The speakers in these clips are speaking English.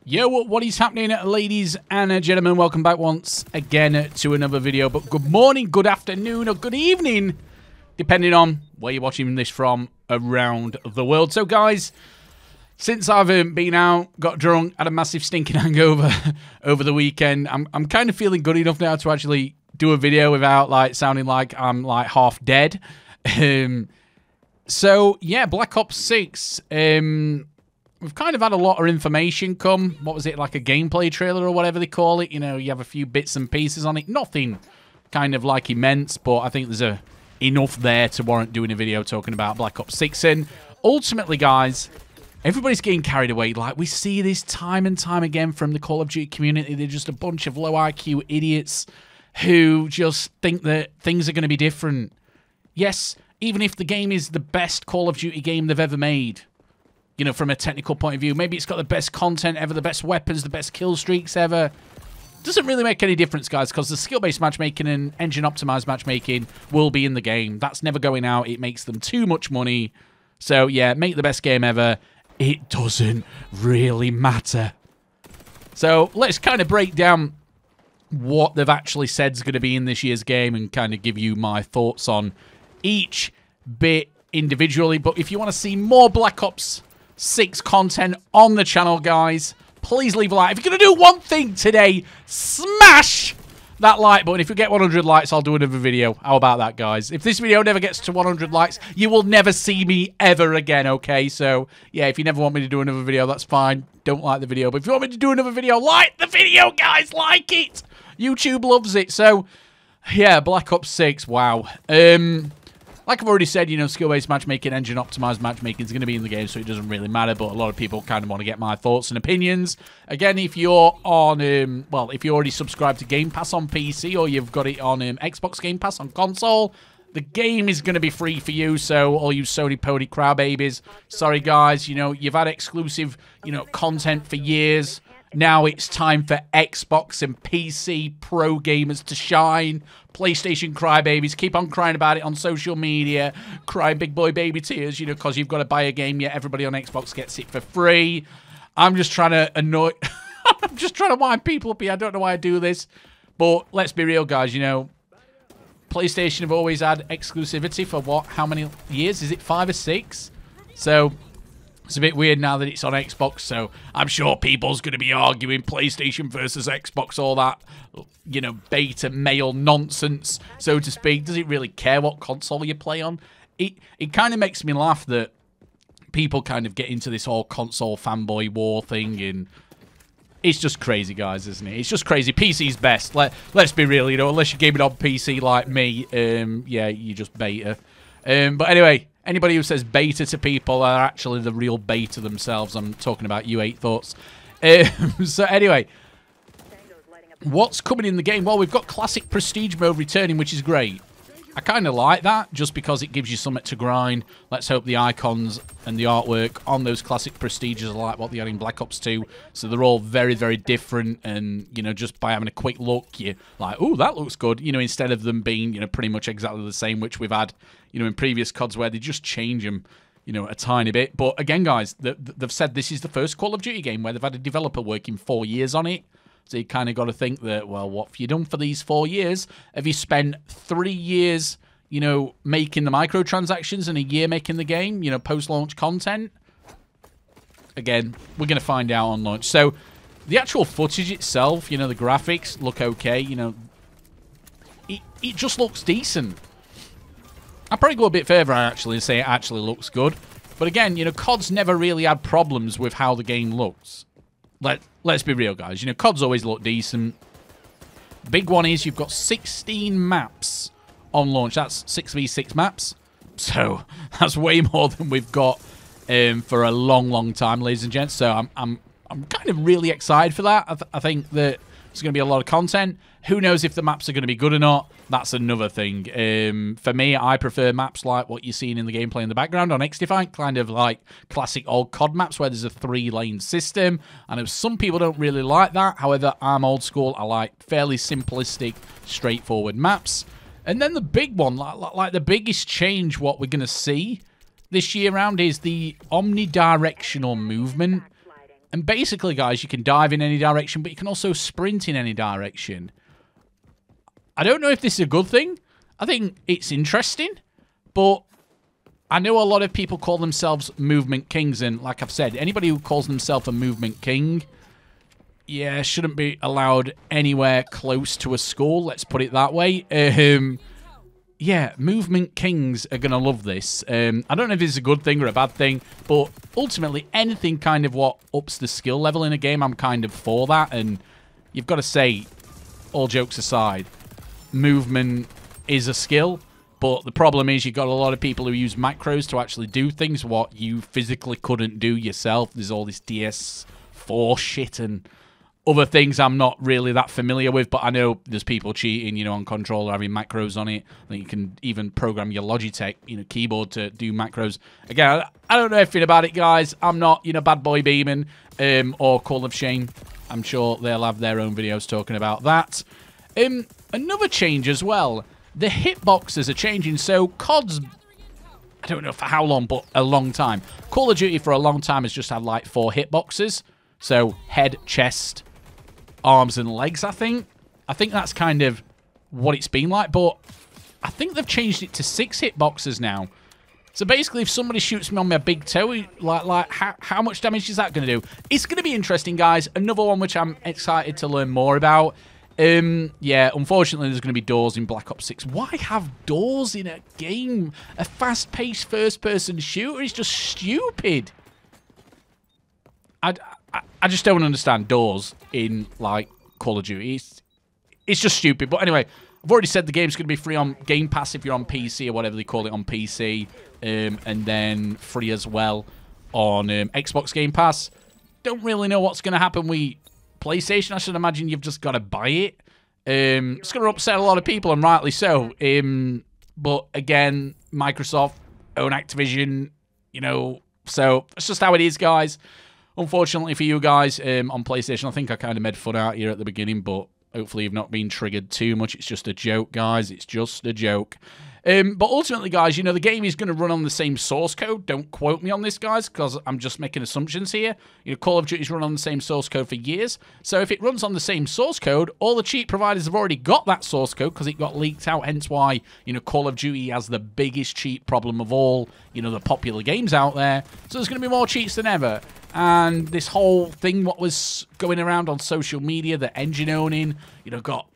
Yo, what is happening, ladies and gentlemen? Welcome back once again to another video. But good morning, good afternoon, or good evening, depending on where you're watching this from around the world. So, guys, since I've been out, got drunk, had a massive stinking hangover over the weekend, I'm kind of feeling good enough now to actually do a video without like sounding like I'm like half dead. So, yeah, Black Ops 6. We've kind of had a lot of information come. What was it, like a gameplay trailer or whatever they call it? You know, you have a few bits and pieces on it. Nothing kind of like immense, but I think there's enough there to warrant doing a video talking about Black Ops 6. And ultimately, guys, everybody's getting carried away. Like, we see this time and time again from the Call of Duty community. They're just a bunch of low IQ idiots who just think that things are going to be different. Yes, even if the game is the best Call of Duty game they've ever made, you know, from a technical point of view, maybe it's got the best content ever, the best weapons, the best kill streaks ever. Doesn't really make any difference, guys, because the skill-based matchmaking and engine-optimized matchmaking will be in the game. That's never going out. It makes them too much money. So, yeah, make the best game ever. It doesn't really matter. So, let's kind of break down what they've actually said is going to be in this year's game and kind of give you my thoughts on each bit individually. But if you want to see more Black Ops 6 content on the channel, guys, please leave a like. If you're going to do one thing today, smash that like button. If you get 100 likes, I'll do another video. How about that, guys? If this video never gets to 100 likes, you will never see me ever again, okay? So, yeah, if you never want me to do another video, that's fine. Don't like the video. But if you want me to do another video, like the video, guys. Like it. YouTube loves it. So, yeah, Black Ops 6. Wow. Like I've already said, you know, skill-based matchmaking, engine-optimized matchmaking is going to be in the game, so it doesn't really matter, but a lot of people kind of want to get my thoughts and opinions. Again, if you're on, well, if you already subscribed to Game Pass on PC or you've got it on Xbox Game Pass on console, the game is going to be free for you, so all you Sony pony crybabies, sorry, guys, you know, you've had exclusive, you know, content for years. Now it's time for Xbox and PC pro gamers to shine. PlayStation crybabies, keep on crying about it on social media. Cry big boy baby tears, you know, because you've got to buy a game, yet everybody on Xbox gets it for free. I'm just trying to annoy... I'm just trying to wind people up here. I don't know why I do this. But let's be real, guys, you know. PlayStation have always had exclusivity for what? How many years? Is it 5 or 6? So... it's a bit weird now that it's on Xbox, so I'm sure people's going to be arguing PlayStation versus Xbox, all that, you know, beta male nonsense, so to speak. Does it really care what console you play on? It kind of makes me laugh that people kind of get into this whole console fanboy war thing, and it's just crazy, guys, isn't it? It's just crazy. PC's best. Let's be real, you know, unless you're gaming on PC like me, yeah, you just beta. But anyway... anybody who says beta to people are actually the real beta themselves. I'm talking about you 8 thoughts. So anyway, what's coming in the game? Well, we've got classic prestige mode returning, which is great. I kind of like that just because it gives you something to grind. Let's hope the icons and the artwork on those classic prestiges are like what they are in Black Ops 2. So they're all very, very different. And, you know, just by having a quick look, you're like, oh, that looks good. You know, instead of them being, you know, pretty much exactly the same, which we've had, you know, in previous CODs where they just change them, you know, a tiny bit. But again, guys, they've said this is the first Call of Duty game where they've had a developer working 4 years on it. So you kind of got to think that, well, what have you done for these 4 years? Have you spent 3 years, you know, making the microtransactions and a year making the game, you know, post-launch content? Again, we're going to find out on launch. So the actual footage itself, you know, the graphics look okay. You know, it just looks decent. I'll probably go a bit further, actually, and say it actually looks good. But again, you know, COD's never really had problems with how the game looks. Let's be real, guys. You know, COD's always look decent. Big one is you've got 16 maps on launch. That's 6v6 maps. So that's way more than we've got for a long, long time, ladies and gents. So I'm kind of really excited for that. I think that there's going to be a lot of content. Who knows if the maps are going to be good or not? That's another thing. For me, I prefer maps like what you're seeing in the gameplay in the background on XDefiant, kind of like classic old COD maps where there's a 3-lane system. I know some people don't really like that. However, I'm old school. I like fairly simplistic, straightforward maps. And then the big one, like the biggest change what we're going to see this year round is the omnidirectional movement. And basically, guys, you can dive in any direction, but you can also sprint in any direction. I don't know if this is a good thing. I think it's interesting, but I know a lot of people call themselves movement kings, and like I've said, anybody who calls themselves a movement king, yeah, shouldn't be allowed anywhere close to a school, let's put it that way. Yeah, movement kings are going to love this. I don't know if it's a good thing or a bad thing, but ultimately anything kind of what ups the skill level in a game, I'm kind of for that. And you've got to say, all jokes aside, movement is a skill, but the problem is you've got a lot of people who use macros to actually do things what you physically couldn't do yourself. There's all this DS4 shit and other things I'm not really that familiar with, but I know there's people cheating, you know, on controller, having macros on it. I think you can even program your Logitech, you know, keyboard to do macros. Again, I don't know anything about it, guys. I'm not, you know, Bad Boy Beeman or Call of Shame. I'm sure they'll have their own videos talking about that. Another change as well. The hitboxes are changing, so COD's, I don't know for how long, but a long time. Call of Duty for a long time has just had like 4 hitboxes. So head, chest, arms and legs, I think. I think that's kind of what it's been like, but I think they've changed it to 6 hitboxes now. So basically, if somebody shoots me on my big toe, like how much damage is that going to do? It's going to be interesting, guys. Another one which I'm excited to learn more about. Yeah, unfortunately, there's going to be doors in Black Ops 6. Why have doors in a game? A fast-paced first-person shooter is just stupid. I just don't understand doors in, like, Call of Duty. It's just stupid. But anyway, I've already said the game's going to be free on Game Pass if you're on PC or whatever they call it on PC. And then free as well on Xbox Game Pass. Don't really know what's going to happen with PlayStation. I should imagine you've just got to buy it. It's going to upset a lot of people, and rightly so. But again, Microsoft own Activision, you know, so that's just how it is, guys. Unfortunately for you guys on PlayStation, I think I kind of made fun out here at the beginning, but hopefully you've not been triggered too much. It's just a joke, guys. It's just a joke. But ultimately, guys, you know, the game is going to run on the same source code. Don't quote me on this, guys, because I'm just making assumptions here. You know, Call of Duty's run on the same source code for years. So if it runs on the same source code, all the cheat providers have already got that source code because it got leaked out. Hence why, you know, Call of Duty has the biggest cheat problem of all, you know, the popular games out there. So there's going to be more cheats than ever. And this whole thing, what was going around on social media, the engine owning, you know, got,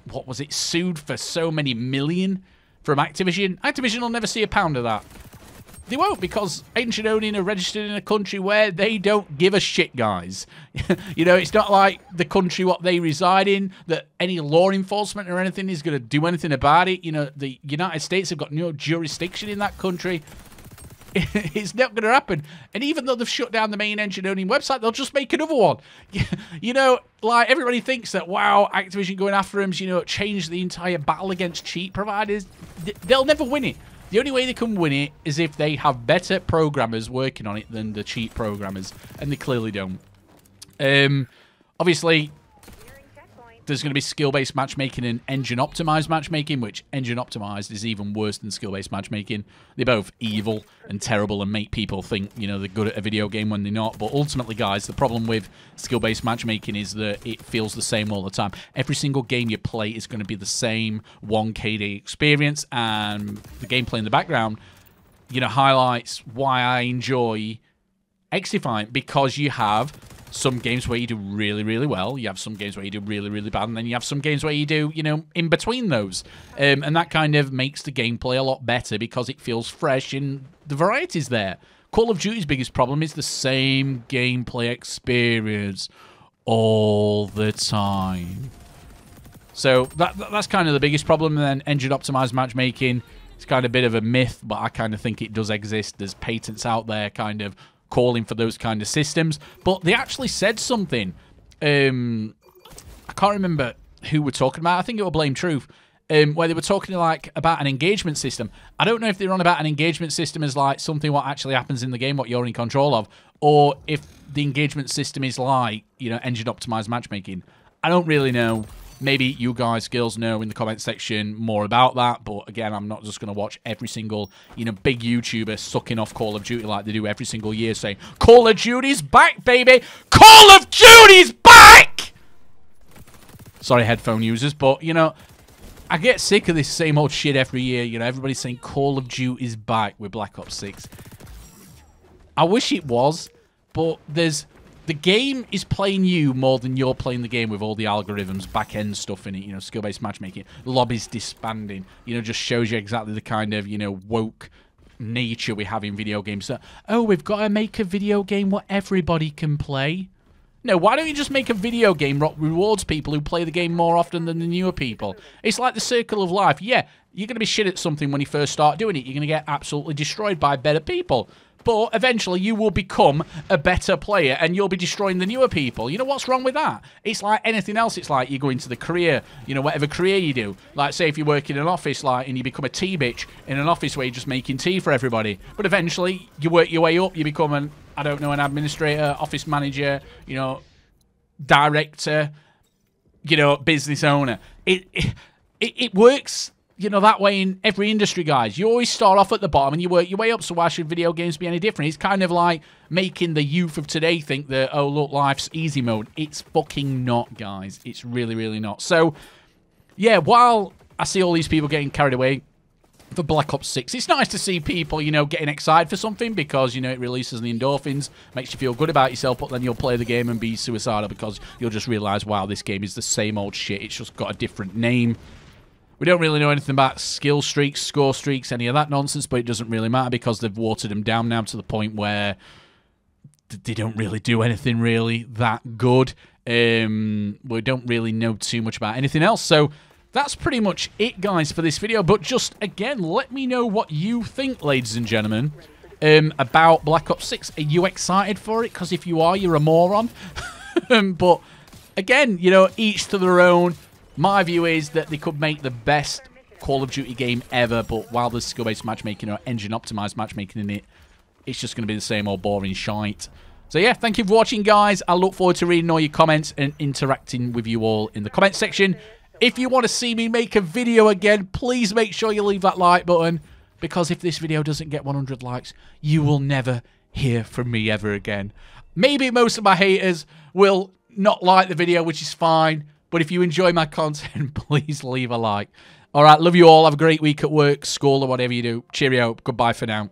what was it, sued for so many million from Activision. Activision will never see a pound of that. They won't, because engine owning are registered in a country where they don't give a shit, guys. You know, it's not like the country what they reside in, that any law enforcement or anything is going to do anything about it. You know, the United States have got no jurisdiction in that country. It's not going to happen. And even though they've shut down the main engine-owning website, they'll just make another one. You know, like, everybody thinks that, wow, Activision going after them, you know, change the entire battle against cheat providers. They'll never win it. The only way they can win it is if they have better programmers working on it than the cheat programmers. And they clearly don't. Obviously, there's going to be skill-based matchmaking and engine-optimized matchmaking, which engine-optimized is even worse than skill-based matchmaking. They're both evil and terrible and make people think, you know, they're good at a video game when they're not. But ultimately, guys, the problem with skill-based matchmaking is that it feels the same all the time. Every single game you play is going to be the same 1KD experience, and the gameplay in the background, you know, highlights why I enjoy XDefiant, because you have some games where you do really, really well. You have some games where you do really, really bad. And then you have some games where you do, you know, in between those. And that kind of makes the gameplay a lot better because it feels fresh and the variety's there. Call of Duty's biggest problem is the same gameplay experience all the time. So that's kind of the biggest problem. And then engine-optimized matchmaking, it's kind of a bit of a myth, but I kind of think it does exist. There's patents out there kind of calling for those kind of systems, but they actually said something. I can't remember who we're talking about. I think it was Blame Truth, where they were talking like about an engagement system. I don't know if they're on about an engagement system as like something what actually happens in the game, what you're in control of, or if the engagement system is like, you know, engine optimized matchmaking. I don't really know, Maybe you guys, girls, know in the comment section more about that. But again, I'm not just going to watch every single, big YouTuber sucking off Call of Duty like they do every single year saying, Call of Duty's back, baby! Call of Duty's back! Sorry, headphone users, but, I get sick of this same old shit every year. Everybody's saying Call of Duty's back with Black Ops 6. I wish it was, but the game is playing you more than you're playing the game with all the algorithms, back-end stuff in it, skill-based matchmaking, lobbies disbanding, just shows you exactly the kind of, woke nature we have in video games. So, oh, we've got to make a video game where everybody can play. No, why don't you just make a video game that rewards people who play the game more often than the newer people? It's like the circle of life. Yeah, you're going to be shit at something when you first start doing it. You're going to get absolutely destroyed by better people. But eventually you will become a better player and you'll be destroying the newer people. You know what's wrong with that? It's like anything else. It's like you go into the career, whatever career you do. Like, say if you work in an office, and you become a tea bitch in an office where you're just making tea for everybody. But eventually you work your way up. You become an administrator, office manager, director, business owner. It works, that way in every industry, guys. You always start off at the bottom and you work your way up, so why should video games be any different? It's kind of like making the youth of today think that, oh, look, life's easy mode. It's fucking not, guys. It's really, really not. So, yeah, while I see all these people getting carried away for Black Ops 6, it's nice to see people, getting excited for something because, it releases the endorphins, makes you feel good about yourself, but then you'll play the game and be suicidal because you'll just realize, wow, this game is the same old shit. It's just got a different name. We don't really know anything about skill streaks, score streaks, any of that nonsense, but it doesn't really matter because they've watered them down now to the point where they don't really do anything really that good. We don't really know too much about anything else, so that's pretty much it, guys, for this video. But just, again, let me know what you think, ladies and gentlemen, about Black Ops 6. Are you excited for it? Because if you are, you're a moron. But, again, each to their own. My view is that they could make the best Call of Duty game ever, but while there's skill-based matchmaking or engine-optimized matchmaking in it, it's just going to be the same old boring shite. So yeah, thank you for watching, guys. I look forward to reading all your comments and interacting with you all in the comment section. If you want to see me make a video again, please make sure you leave that like button, because if this video doesn't get 100 likes, you will never hear from me ever again. Maybe most of my haters will not like the video, which is fine. But if you enjoy my content, please leave a like. All right, love you all. Have a great week at work, school, or whatever you do. Cheerio. Goodbye for now.